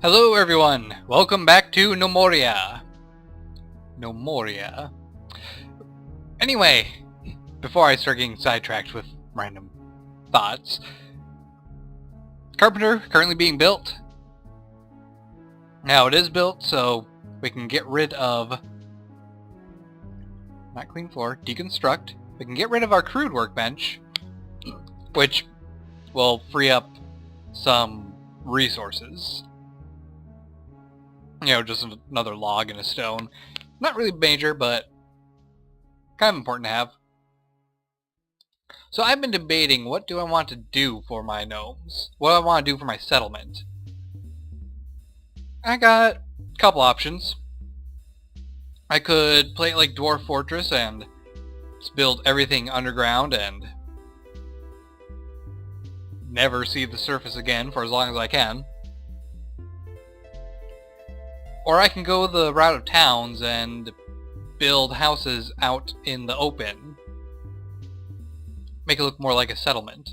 Hello everyone! Welcome back to Gnomoria. Gnomoria. Anyway, before I start getting sidetracked with random thoughts, Carpenter currently being built. Now it is built, so we can get rid of, not clean floor, deconstruct. We can get rid of our crude workbench, which will free up some resources. You know, just another log and a stone. Not really major, but kind of important to have. So I've been debating, what do I want to do for my gnomes? What do I want to do for my settlement? I got a couple options. I could play it like Dwarf Fortress and just build everything underground and never see the surface again for as long as I can. Or I can go the route of towns and build houses out in the open. Make it look more like a settlement.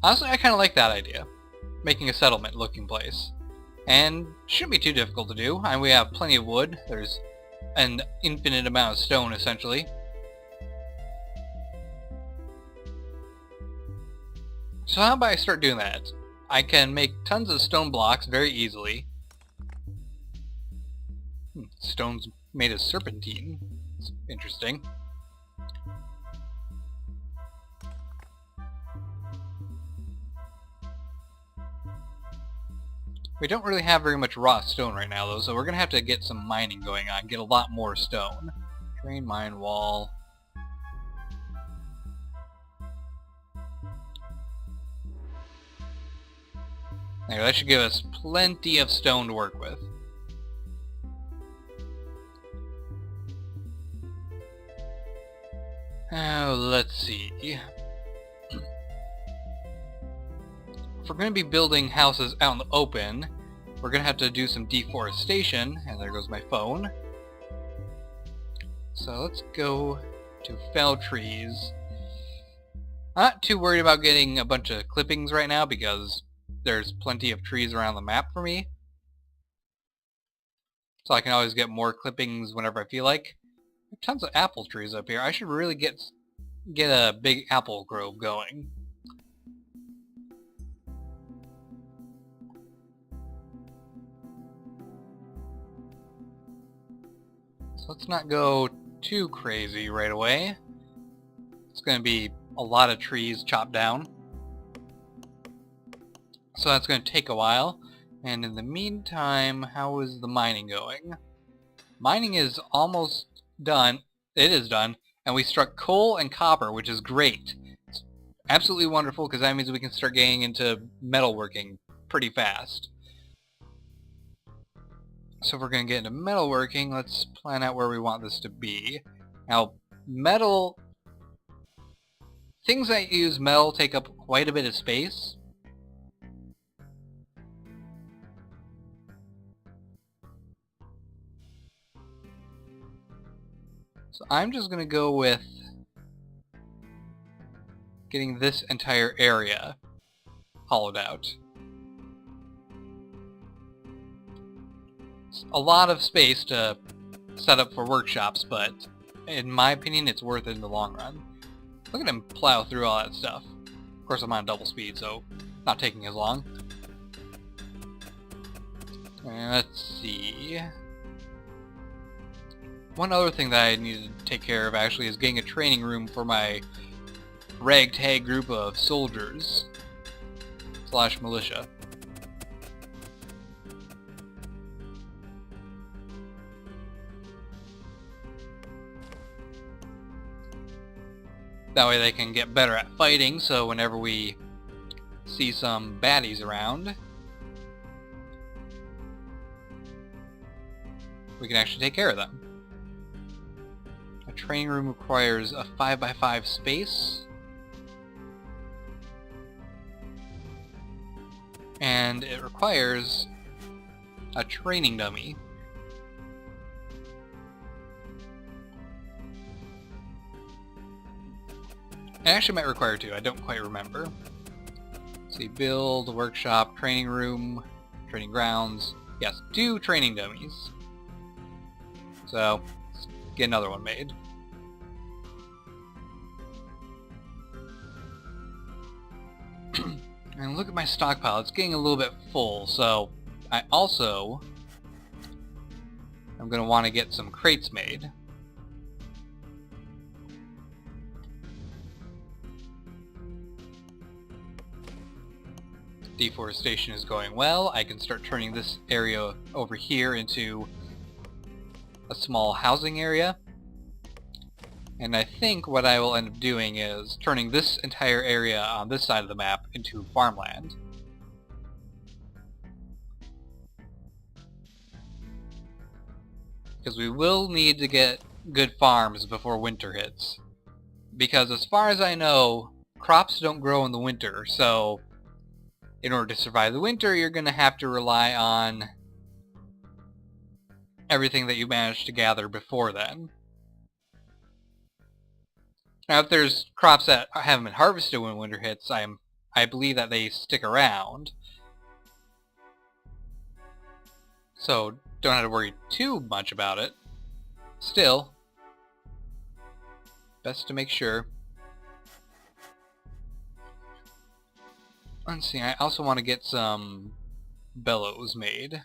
Honestly, I kind of like that idea. Making a settlement looking place. And shouldn't be too difficult to do. And we have plenty of wood. There's an infinite amount of stone, essentially. So how about I start doing that? I can make tons of stone blocks very easily. Stone's made of serpentine. It's interesting. We don't really have very much raw stone right now though, so we're gonna have to get some mining going on, get a lot more stone. Drain mine wall. There, that should give us plenty of stone to work with. Oh, let's see. If we're going to be building houses out in the open, we're going to have to do some deforestation. And there goes my phone. So let's go to fell trees. I'm not too worried about getting a bunch of clippings right now because there's plenty of trees around the map for me. So I can always get more clippings whenever I feel like. There are tons of apple trees up here. I should really get a big apple grove going. So let's not go too crazy right away. It's going to be a lot of trees chopped down. So that's going to take a while. And in the meantime, how is the mining going? Mining is almost done. It is done. And we struck coal and copper, which is great. It's absolutely wonderful because that means we can start getting into metalworking pretty fast. So if we're going to get into metalworking, let's plan out where we want this to be. Now, metal... Things that use metal take up quite a bit of space. So I'm just going to go with getting this entire area hollowed out. It's a lot of space to set up for workshops, but in my opinion it's worth it in the long run. Look at him plow through all that stuff. Of course I'm on double speed, so not taking as long. And let's see... One other thing that I need to take care of actually is getting a training room for my ragtag group of soldiers / militia. That way they can get better at fighting, so whenever we see some baddies around, we can actually take care of them. A training room requires a 5x5 space. And it requires a training dummy. It actually might require two, I don't quite remember. Let's see, build, workshop, training room, training grounds. Yes, 2 training dummies. So, let's get another one made. And look at my stockpile, it's getting a little bit full, so I also am going to want to get some crates made. Deforestation is going well. I can start turning this area over here into a small housing area. And I think what I will end up doing is turning this entire area on this side of the map into farmland. Because we will need to get good farms before winter hits. Because as far as I know, crops don't grow in the winter, so in order to survive the winter, you're going to have to rely on everything that you managed to gather before then. Now, if there's crops that haven't been harvested when winter hits, I believe that they stick around. So, don't have to worry too much about it. Still, best to make sure. Let's see, I also want to get some bellows made.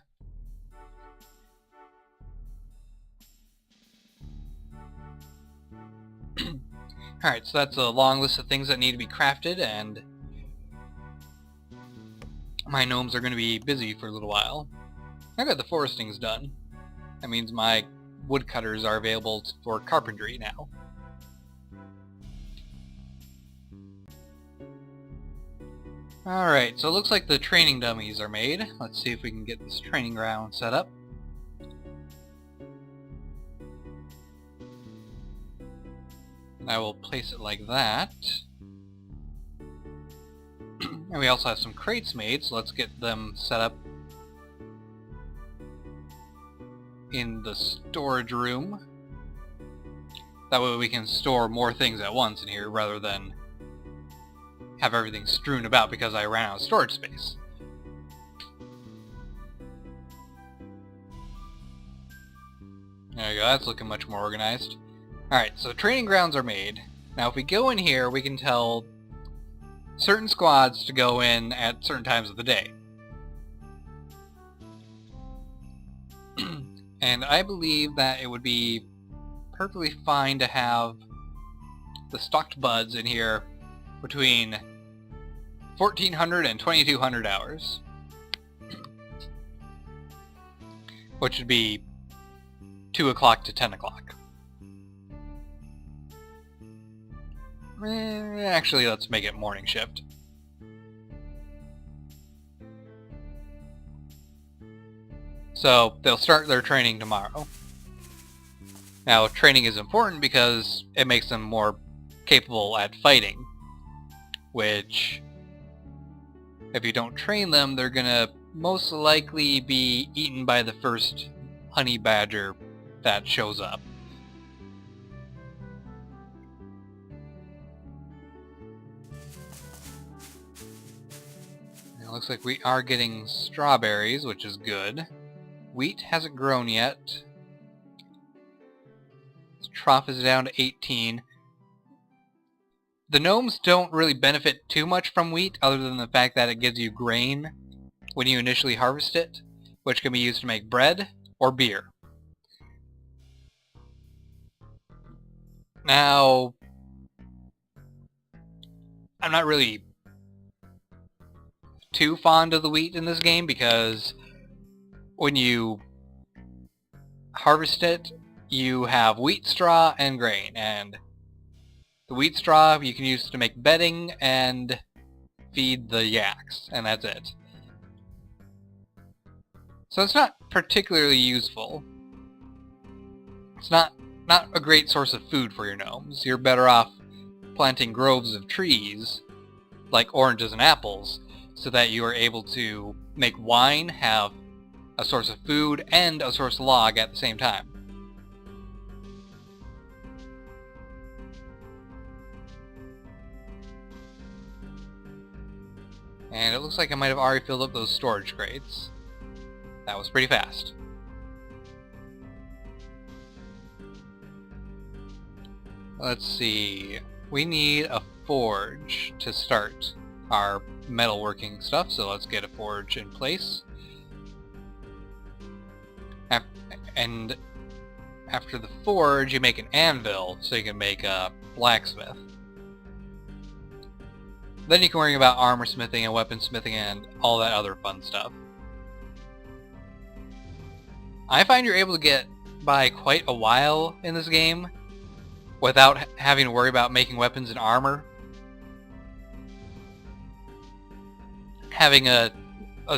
Alright, so that's a long list of things that need to be crafted, and my gnomes are going to be busy for a little while. I got the foresting's done. That means my woodcutters are available for carpentry now. Alright, so it looks like the training dummies are made. Let's see if we can get this training ground set up. I will place it like that. And we also have some crates made, so let's get them set up in the storage room. That way we can store more things at once in here rather than have everything strewn about because I ran out of storage space. There you go, that's looking much more organized. Alright, so training grounds are made. Now if we go in here, we can tell certain squads to go in at certain times of the day. And I believe that it would be perfectly fine to have the stocked buds in here between 1400 and 2200 hours. Which would be 2 o'clock to 10 o'clock. Actually, let's make it morning shift. So, they'll start their training tomorrow. Now, training is important because it makes them more capable at fighting. Which, if you don't train them, they're gonna most likely be eaten by the first honey badger that shows up. It looks like we are getting strawberries, which is good. Wheat hasn't grown yet. Trough is down to 18. The gnomes don't really benefit too much from wheat, other than the fact that it gives you grain when you initially harvest it, which can be used to make bread or beer. Now, I'm not really too fond of the wheat in this game because when you harvest it, you have wheat straw and grain, and the wheat straw you can use to make bedding and feed the yaks, and that's it. So it's not particularly useful. It's not a great source of food for your gnomes. You're better off planting groves of trees, like oranges and apples, so that you are able to make wine, have a source of food, and a source of log at the same time. And it looks like I might have already filled up those storage crates. That was pretty fast. Let's see. We need a forge to start our metalworking stuff, so let's get a forge in place. And after the forge, you make an anvil, so you can make a blacksmith. Then you can worry about armor smithing and weaponsmithing and all that other fun stuff. I find you're able to get by quite a while in this game without having to worry about making weapons and armor. Having a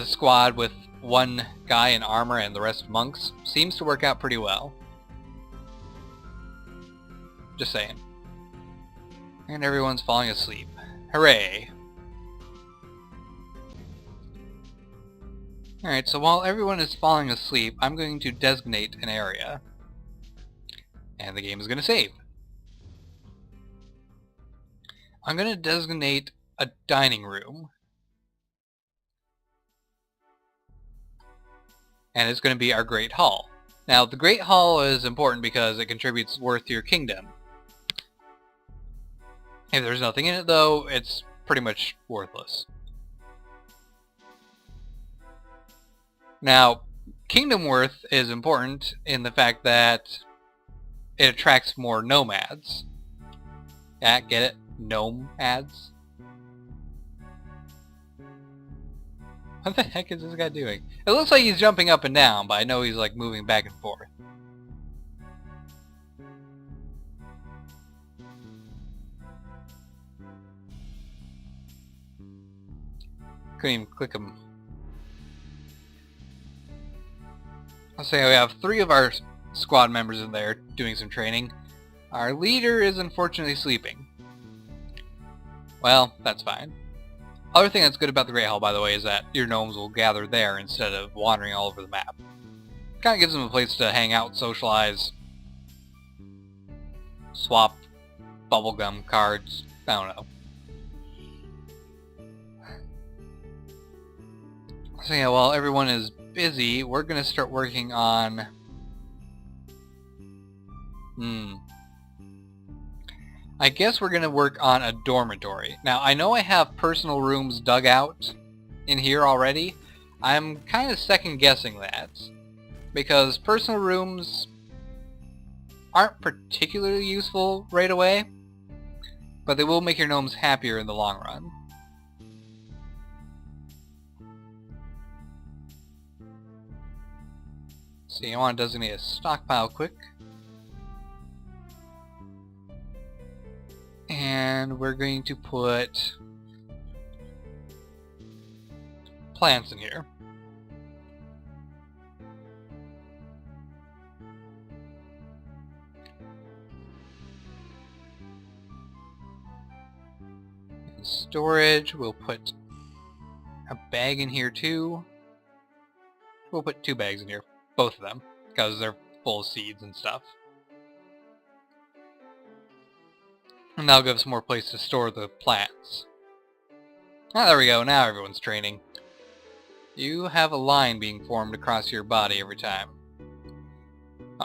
squad with one guy in armor and the rest monks seems to work out pretty well. Just saying. And everyone's falling asleep. Hooray! Alright, so while everyone is falling asleep, I'm going to designate an area. And the game is going to save. I'm going to designate a dining room. And it's going to be our Great Hall. Now, the Great Hall is important because it contributes worth to your kingdom. If there's nothing in it, though, it's pretty much worthless. Now, kingdom worth is important in the fact that it attracts more nomads. Yeah, get it? Gnome-ads? What the heck is this guy doing? It looks like he's jumping up and down, but I know he's like moving back and forth. Couldn't even click him. Let's say we have 3 of our squad members in there doing some training. Our leader is unfortunately sleeping. Well, that's fine. Other thing that's good about the Great Hall, by the way, is that your gnomes will gather there instead of wandering all over the map. Kind of gives them a place to hang out, socialize, swap bubblegum cards, I don't know. So yeah, while everyone is busy, we're going to start working on... I guess we're going to work on a dormitory. Now, I know I have personal rooms dug out in here already. I'm kind of second guessing that, because personal rooms aren't particularly useful right away, but they will make your gnomes happier in the long run. See, I want to designate a stockpile quick. And we're going to put plants in here. In storage, we'll put a bag in here too. We'll put 2 bags in here, both of them, because they're full of seeds and stuff. And that'll give us more place to store the plants. Ah, there we go, now everyone's training. You have a line being formed across your body every time.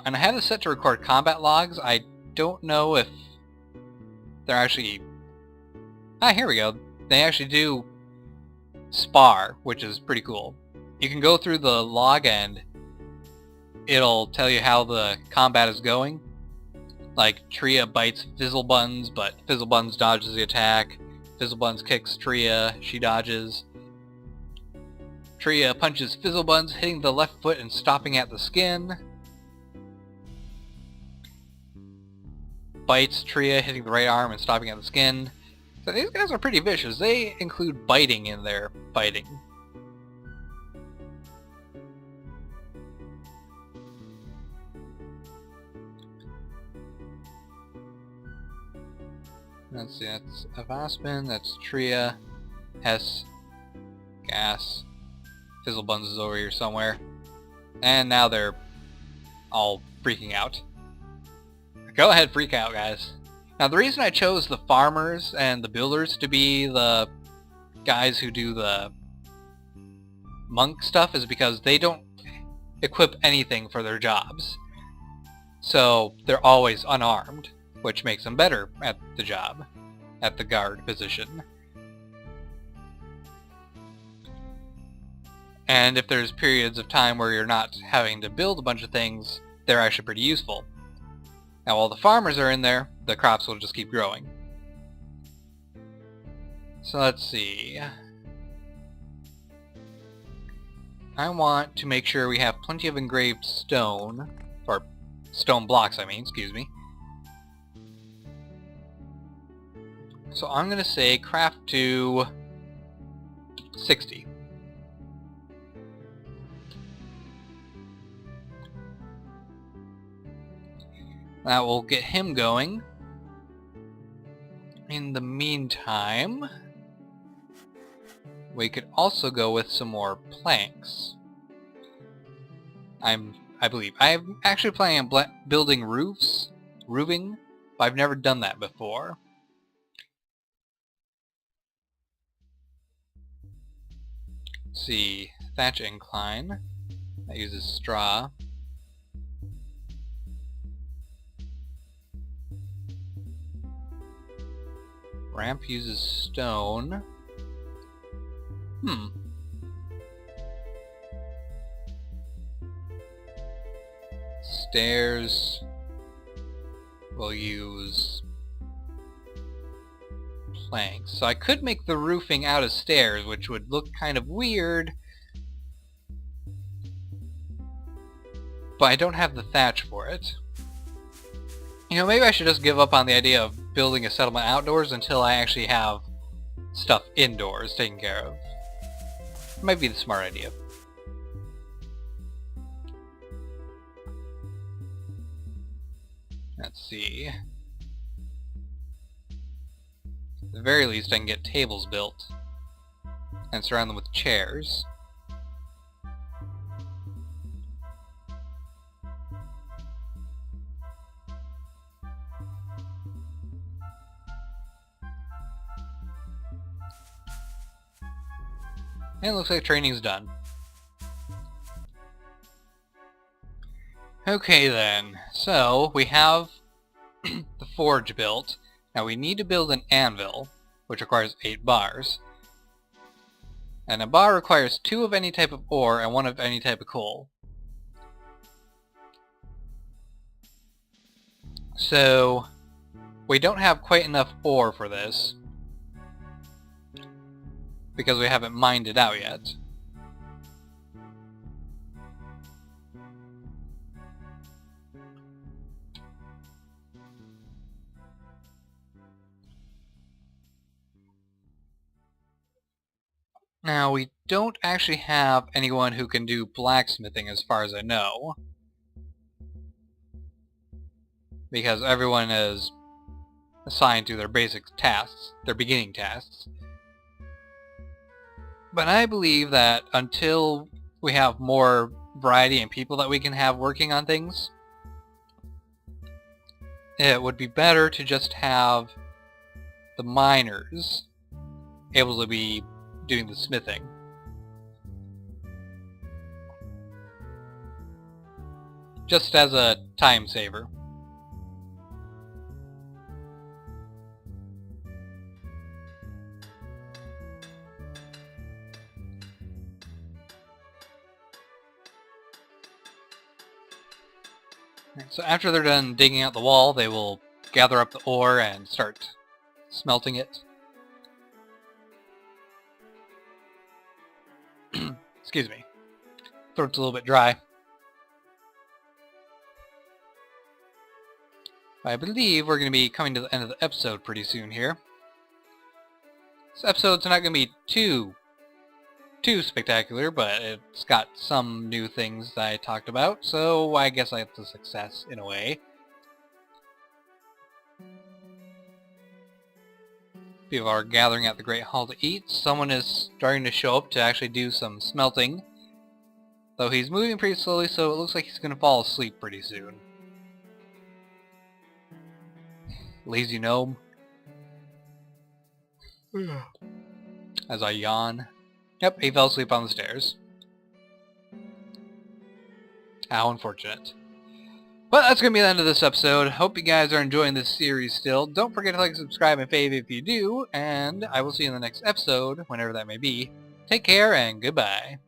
And I have this set to record combat logs. I don't know if they're actually... Ah, here we go. They actually do spar, which is pretty cool. You can go through the log and it'll tell you how the combat is going. Like, Tria bites Fizzlebuns, but Fizzlebuns dodges the attack. Fizzlebuns kicks Tria, she dodges. Tria punches Fizzlebuns, hitting the left foot and stopping at the skin. Bites Tria, hitting the right arm and stopping at the skin. So these guys are pretty vicious. They include biting in their fighting. Let's see, that's Avaspen, that's Tria, Hess, Gas, Fizzlebuns is over here somewhere. And now they're all freaking out. Go ahead, freak out, guys. Now the reason I chose the farmers and the builders to be the guys who do the monk stuff is because they don't equip anything for their jobs. So they're always unarmed, which makes them better at the job, at the guard position. And if there's periods of time where you're not having to build a bunch of things, they're actually pretty useful. Now while the farmers are in there, the crops will just keep growing. So let's see. I want to make sure we have plenty of engraved stone, or stone blocks I mean, excuse me. So I'm going to say craft to 60. That will get him going. In the meantime, we could also go with some more planks. I believe. I'm actually planning on building roofing, but I've never done that before. Let's see, thatch incline. That uses straw. Ramp uses stone. Stairs will use planks. So I could make the roofing out of stairs, which would look kind of weird. But I don't have the thatch for it. You know, maybe I should just give up on the idea of building a settlement outdoors until I actually have stuff indoors taken care of. It might be the smart idea. Let's see. At the very least I can get tables built and surround them with chairs. And it looks like training's done. Okay then, so we have the forge built. Now we need to build an anvil, which requires 8 bars. And a bar requires 2 of any type of ore and 1 of any type of coal. So we don't have quite enough ore for this, because we haven't mined it out yet. Now, we don't actually have anyone who can do blacksmithing as far as I know, because everyone is assigned to their basic tasks, their beginning tasks. But I believe that until we have more variety and people that we can have working on things, it would be better to just have the miners able to be doing the smithing. Just as a time saver. So after they're done digging out the wall, they will gather up the ore and start smelting it. Excuse me. Throat's a little bit dry. I believe we're going to be coming to the end of the episode pretty soon here. This episode's not going to be too spectacular, but it's got some new things that I talked about, so I guess it's a success in a way. People are gathering at the Great Hall to eat. Someone is starting to show up to actually do some smelting, though he's moving pretty slowly, so it looks like he's going to fall asleep pretty soon. Lazy gnome. as I yawn. Yep, he fell asleep on the stairs. How unfortunate. But that's going to be the end of this episode. Hope you guys are enjoying this series still. Don't forget to like, subscribe, and fave if you do, and I will see you in the next episode, whenever that may be. Take care, and goodbye.